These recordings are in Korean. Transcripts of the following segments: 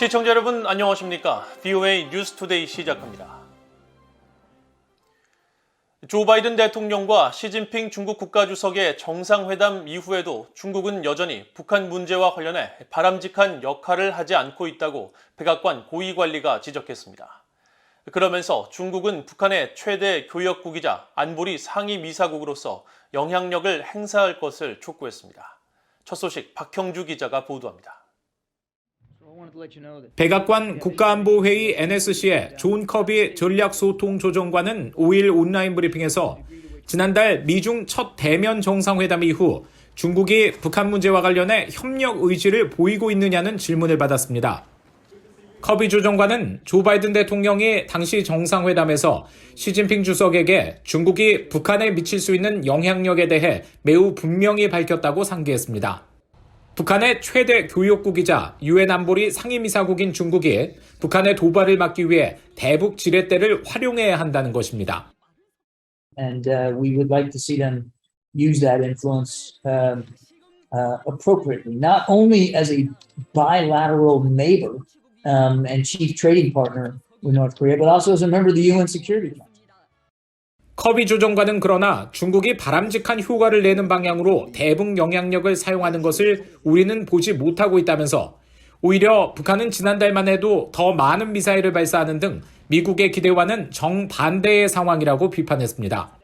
시청자 여러분 안녕하십니까? VOA 뉴스투데이 시작합니다. 조 바이든 대통령과 시진핑 중국 국가주석의 정상회담 이후에도 중국은 여전히 북한 문제와 관련해 바람직한 역할을 하지 않고 있다고 백악관 고위관리가 지적했습니다. 그러면서 중국은 북한의 최대 교역국이자 안보리 상임이사국으로서 영향력을 행사할 것을 촉구했습니다. 첫 소식 박형주 기자가 보도합니다. 백악관 국가안보회의 NSC의 존 커비 전략소통조정관은 5일 온라인 브리핑에서 지난달 미중 첫 대면 정상회담 이후 중국이 북한 문제와 관련해 협력 의지를 보이고 있느냐는 질문을 받았습니다. 커비 조정관은 조 바이든 대통령이 당시 정상회담에서 시진핑 주석에게 중국이 북한에 미칠 수 있는 영향력에 대해 매우 분명히 밝혔다고 상기했습니다. 북한의 최대 교역국이자 유엔 안보리 상임이사국인 중국이 북한의 도발을 막기 위해 대북 지렛대를 활용해야 한다는 것입니다. And we would like to see them use that influence appropriately, not only as a bilateral neighbor and chief trading partner with North Korea, but also as a member of the UN Security Council. 커비 조정관은 그러나 중국이 바람직한 효과를 내는 방향으로 대북 영향력을 사용하는 것을 우리는 보지 못하고 있다면서 오히려 북한은 지난달만 해도 더 많은 미사일을 발사하는 등 미국의 기대와는 정반대의 상황이라고 비판했습니다.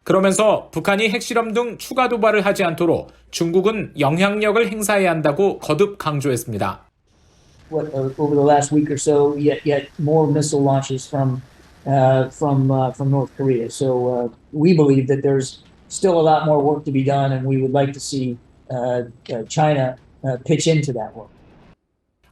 그러면서 북한이 핵실험 등 추가 도발을 하지 않도록 중국은 영향력을 행사해야 한다고 거듭 강조했습니다. Over the last week or so, yet more missile launches from North Korea. So we believe that there's still a lot more work to be done, and we would like to see China pitch into that work.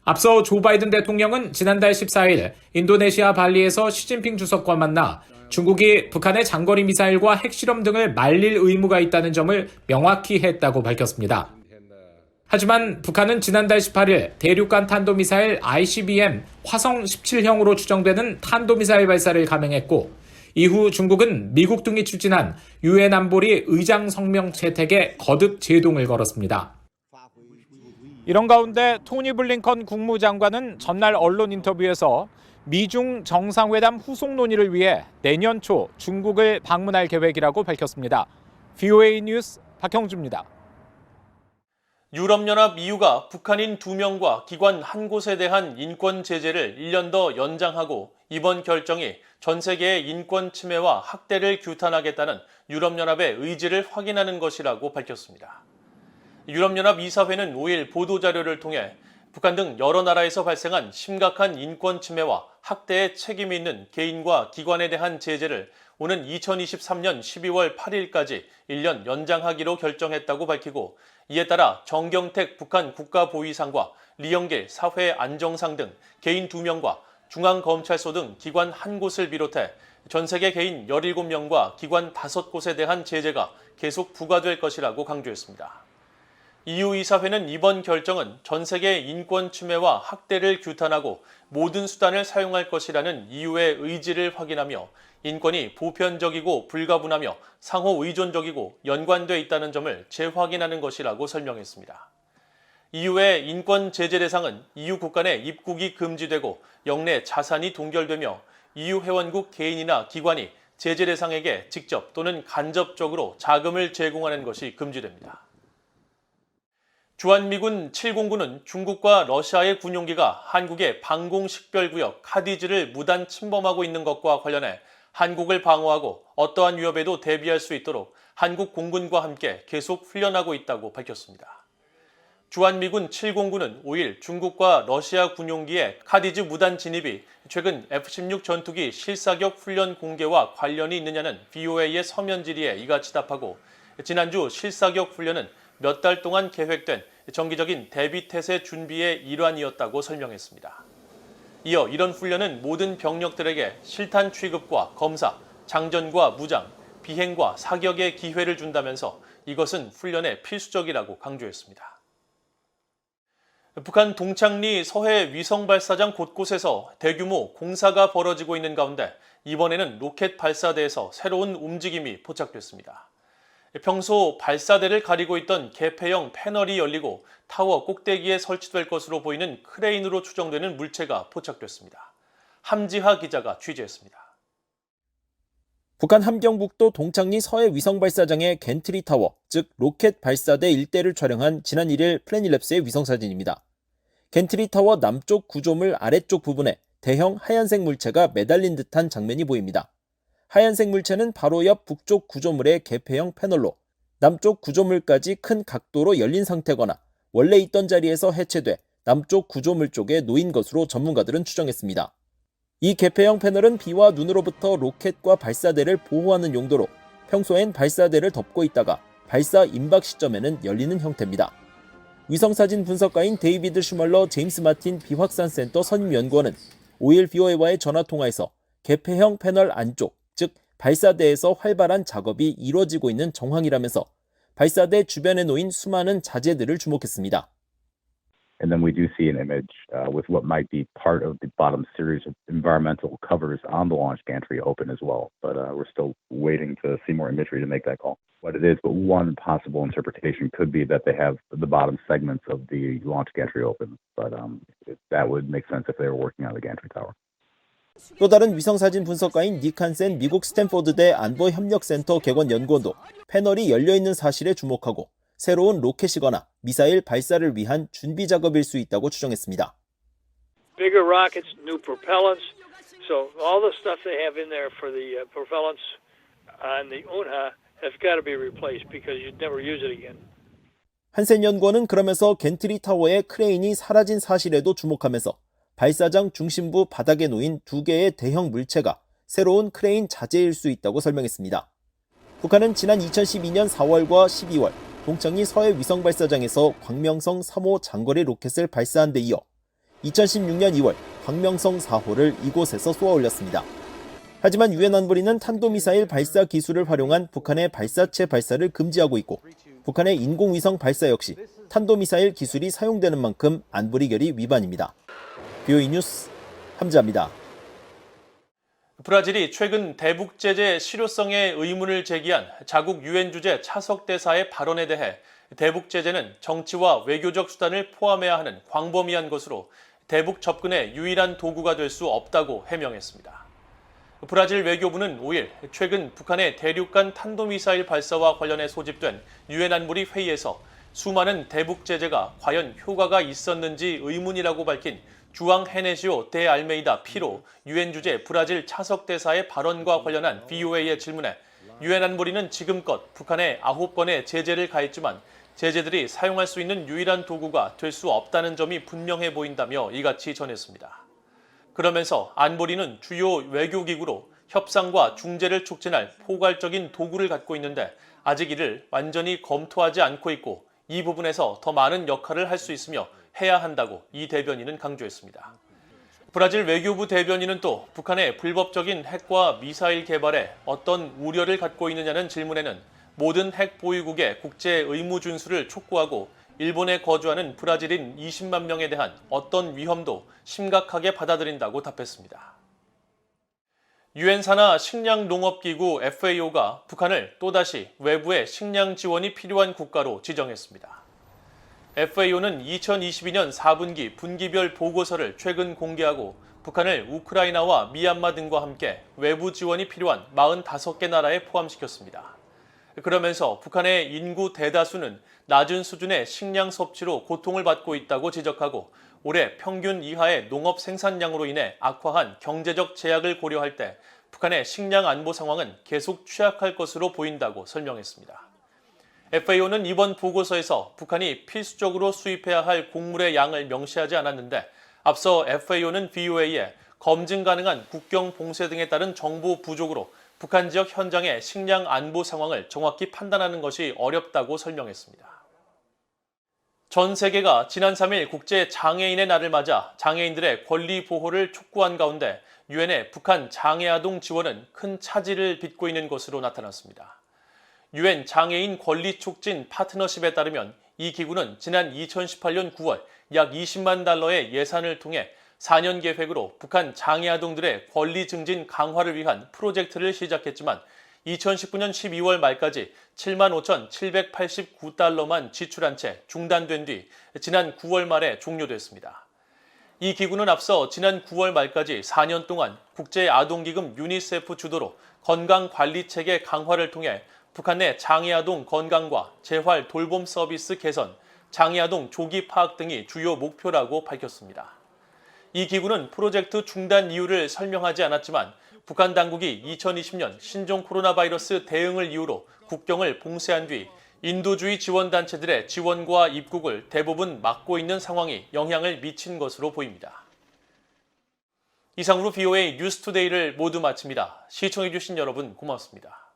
앞서 조 바이든 대통령은 지난달 14일 인도네시아 발리에서 시진핑 주석과 만나 중국이 북한의 장거리 미사일과 핵실험 등을 말릴 의무가 있다는 점을 명확히 했다고 밝혔습니다. 하지만 북한은 지난달 18일 대륙간 탄도미사일 ICBM 화성 17형으로 추정되는 탄도미사일 발사를 감행했고 이후 중국은 미국 등이 추진한 유엔 안보리 의장 성명 채택에 거듭 제동을 걸었습니다. 이런 가운데 토니 블링컨 국무장관은 전날 언론 인터뷰에서 미중 정상회담 후속 논의를 위해 내년 초 중국을 방문할 계획이라고 밝혔습니다. VOA 뉴스 박형주입니다. 유럽연합 EU가 북한인 2명과 기관 한 곳에 대한 인권 제재를 1년 더 연장하고 이번 결정이 전 세계의 인권 침해와 학대를 규탄하겠다는 유럽연합의 의지를 확인하는 것이라고 밝혔습니다. 유럽연합 이사회는 5일 보도자료를 통해 북한 등 여러 나라에서 발생한 심각한 인권 침해와 학대에 책임이 있는 개인과 기관에 대한 제재를 오는 2023년 12월 8일까지 1년 연장하기로 결정했다고 밝히고 이에 따라 정경택 북한 국가보위상과 리영길 사회안정상 등 개인 2명과 중앙검찰소 등 기관 한 곳을 비롯해 전 세계 개인 17명과 기관 5곳에 대한 제재가 계속 부과될 것이라고 강조했습니다. EU 이사회는 이번 결정은 전 세계 인권 침해와 학대를 규탄하고 모든 수단을 사용할 것이라는 EU의 의지를 확인하며 인권이 보편적이고 불가분하며 상호 의존적이고 연관돼 있다는 점을 재확인하는 것이라고 설명했습니다. EU의 인권 제재 대상은 EU 국가 내 입국이 금지되고 영내 자산이 동결되며 EU 회원국 개인이나 기관이 제재 대상에게 직접 또는 간접적으로 자금을 제공하는 것이 금지됩니다. 주한미군 7공군은 중국과 러시아의 군용기가 한국의 방공식별구역 카디즈를 무단 침범하고 있는 것과 관련해 한국을 방어하고 어떠한 위협에도 대비할 수 있도록 한국 공군과 함께 계속 훈련하고 있다고 밝혔습니다. 주한미군 7공군은 5일 중국과 러시아 군용기의 카디즈 무단 진입이 최근 F-16 전투기 실사격 훈련 공개와 관련이 있느냐는 VOA의 서면 질의에 이같이 답하고 지난주 실사격 훈련은 몇 달 동안 계획된 정기적인 대비태세 준비의 일환이었다고 설명했습니다. 이어 이런 훈련은 모든 병력들에게 실탄 취급과 검사, 장전과 무장, 비행과 사격의 기회를 준다면서 이것은 훈련에 필수적이라고 강조했습니다. 북한 동창리 서해 위성 발사장 곳곳에서 대규모 공사가 벌어지고 있는 가운데 이번에는 로켓 발사대에서 새로운 움직임이 포착됐습니다. 평소 발사대를 가리고 있던 개폐형 패널이 열리고 타워 꼭대기에 설치될 것으로 보이는 크레인으로 추정되는 물체가 포착됐습니다. 함지하 기자가 취재했습니다. 북한 함경북도 동창리 서해 위성발사장의 겐트리 타워, 즉 로켓 발사대 일대를 촬영한 지난 1일 플래닛랩스의 위성사진입니다. 겐트리 타워 남쪽 구조물 아래쪽 부분에 대형 하얀색 물체가 매달린 듯한 장면이 보입니다. 하얀색 물체는 바로 옆 북쪽 구조물의 개폐형 패널로 남쪽 구조물까지 큰 각도로 열린 상태거나 원래 있던 자리에서 해체돼 남쪽 구조물 쪽에 놓인 것으로 전문가들은 추정했습니다. 이 개폐형 패널은 비와 눈으로부터 로켓과 발사대를 보호하는 용도로 평소엔 발사대를 덮고 있다가 발사 임박 시점에는 열리는 형태입니다. 위성사진 분석가인 데이비드 슈멀러 제임스 마틴 비확산센터 선임연구원은 5일 BOA와의 전화통화에서 개폐형 패널 안쪽, 즉 발사대에서 활발한 작업이 이루어지고 있는 정황이라면서 발사대 주변에 놓인 수많은 자재들을 주목했습니다. And then we do see an image with what might be part of the bottom series of environmental covers on the launch gantry open as well. But we're still waiting to see more imagery to make that call. What it is, but one possible interpretation could be that they have the bottom segments of the launch gantry open. But that would make sense if they were working on the gantry tower. 또 다른 위성사진 분석가인 닉 한센 미국 스탠포드대 안보협력센터 객원 연구원도 패널이 열려있는 사실에 주목하고 새로운 로켓이거나 미사일 발사를 위한 준비 작업일 수 있다고 추정했습니다. Bigger rockets, new propellants. So all the stuff they have in there for the propellants on the Unha has got to be replaced because you'd never use it again. 한센 연구원은 그러면서 겐트리 타워의 크레인이 사라진 사실에도 주목하면서 발사장 중심부 바닥에 놓인 2개의 대형 물체가 새로운 크레인 자재일 수 있다고 설명했습니다. 북한은 지난 2012년 4월과 12월 동창리 서해 위성발사장에서 광명성 3호 장거리 로켓을 발사한 데 이어 2016년 2월 광명성 4호를 이곳에서 쏘아 올렸습니다. 하지만 유엔 안보리는 탄도미사일 발사 기술을 활용한 북한의 발사체 발사를 금지하고 있고 북한의 인공위성 발사 역시 탄도미사일 기술이 사용되는 만큼 안보리 결의 위반입니다. BOE 뉴스 함지하입니다. 브라질이 최근 대북 제재 실효성에 의문을 제기한 자국 유엔 주재 차석 대사의 발언에 대해 대북 제재는 정치와 외교적 수단을 포함해야 하는 광범위한 것으로 대북 접근의 유일한 도구가 될 수 없다고 해명했습니다. 브라질 외교부는 5일 최근 북한의 대륙간 탄도미사일 발사와 관련해 소집된 유엔 안보리 회의에서 수많은 대북 제재가 과연 효과가 있었는지 의문이라고 밝힌 주앙 헤네시오 데 알메이다 피로 유엔 주재 브라질 차석 대사의 발언과 관련한 BOA의 질문에 유엔 안보리는 지금껏 북한에 9번의 제재를 가했지만 제재들이 사용할 수 있는 유일한 도구가 될 수 없다는 점이 분명해 보인다며 이같이 전했습니다. 그러면서 안보리는 주요 외교기구로 협상과 중재를 촉진할 포괄적인 도구를 갖고 있는데 아직 이를 완전히 검토하지 않고 있고 이 부분에서 더 많은 역할을 할 수 있으며 해야 한다고 이 대변인은 강조했습니다. 브라질 외교부 대변인은 또 북한의 불법적인 핵과 미사일 개발에 어떤 우려를 갖고 있느냐는 질문에는 모든 핵 보유국의 국제 의무 준수를 촉구하고 일본에 거주하는 브라질인 20만 명에 대한 어떤 위험도 심각하게 받아들인다고 답했습니다. 유엔 산하 식량농업기구 FAO가 북한을 또다시 외부의 식량 지원이 필요한 국가로 지정했습니다. FAO는 2022년 4분기 분기별 보고서를 최근 공개하고 북한을 우크라이나와 미얀마 등과 함께 외부 지원이 필요한 45개 나라에 포함시켰습니다. 그러면서 북한의 인구 대다수는 낮은 수준의 식량 섭취로 고통을 받고 있다고 지적하고 올해 평균 이하의 농업 생산량으로 인해 악화한 경제적 제약을 고려할 때 북한의 식량 안보 상황은 계속 취약할 것으로 보인다고 설명했습니다. FAO는 이번 보고서에서 북한이 필수적으로 수입해야 할 곡물의 양을 명시하지 않았는데 앞서 FAO는 BOA에 검증 가능한 국경 봉쇄 등에 따른 정보 부족으로 북한 지역 현장의 식량 안보 상황을 정확히 판단하는 것이 어렵다고 설명했습니다. 전 세계가 지난 3일 국제 장애인의 날을 맞아 장애인들의 권리 보호를 촉구한 가운데 유엔의 북한 장애아동 지원은 큰 차질을 빚고 있는 것으로 나타났습니다. 유엔 장애인 권리 촉진 파트너십에 따르면 이 기구는 지난 2018년 9월 약 20만 달러의 예산을 통해 4년 계획으로 북한 장애아동들의 권리 증진 강화를 위한 프로젝트를 시작했지만 2019년 12월 말까지 75,789달러만 지출한 채 중단된 뒤 지난 9월 말에 종료됐습니다. 이 기구는 앞서 지난 9월 말까지 4년 동안 국제아동기금 유니세프 주도로 건강관리체계 강화를 통해 북한 내 장애아동 건강과 재활 돌봄 서비스 개선, 장애아동 조기 파악 등이 주요 목표라고 밝혔습니다. 이 기구는 프로젝트 중단 이유를 설명하지 않았지만 북한 당국이 2020년 신종 코로나 바이러스 대응을 이유로 국경을 봉쇄한 뒤 인도주의 지원단체들의 지원과 입국을 대부분 막고 있는 상황이 영향을 미친 것으로 보입니다. 이상으로 VOA 뉴스투데이를 모두 마칩니다. 시청해주신 여러분 고맙습니다.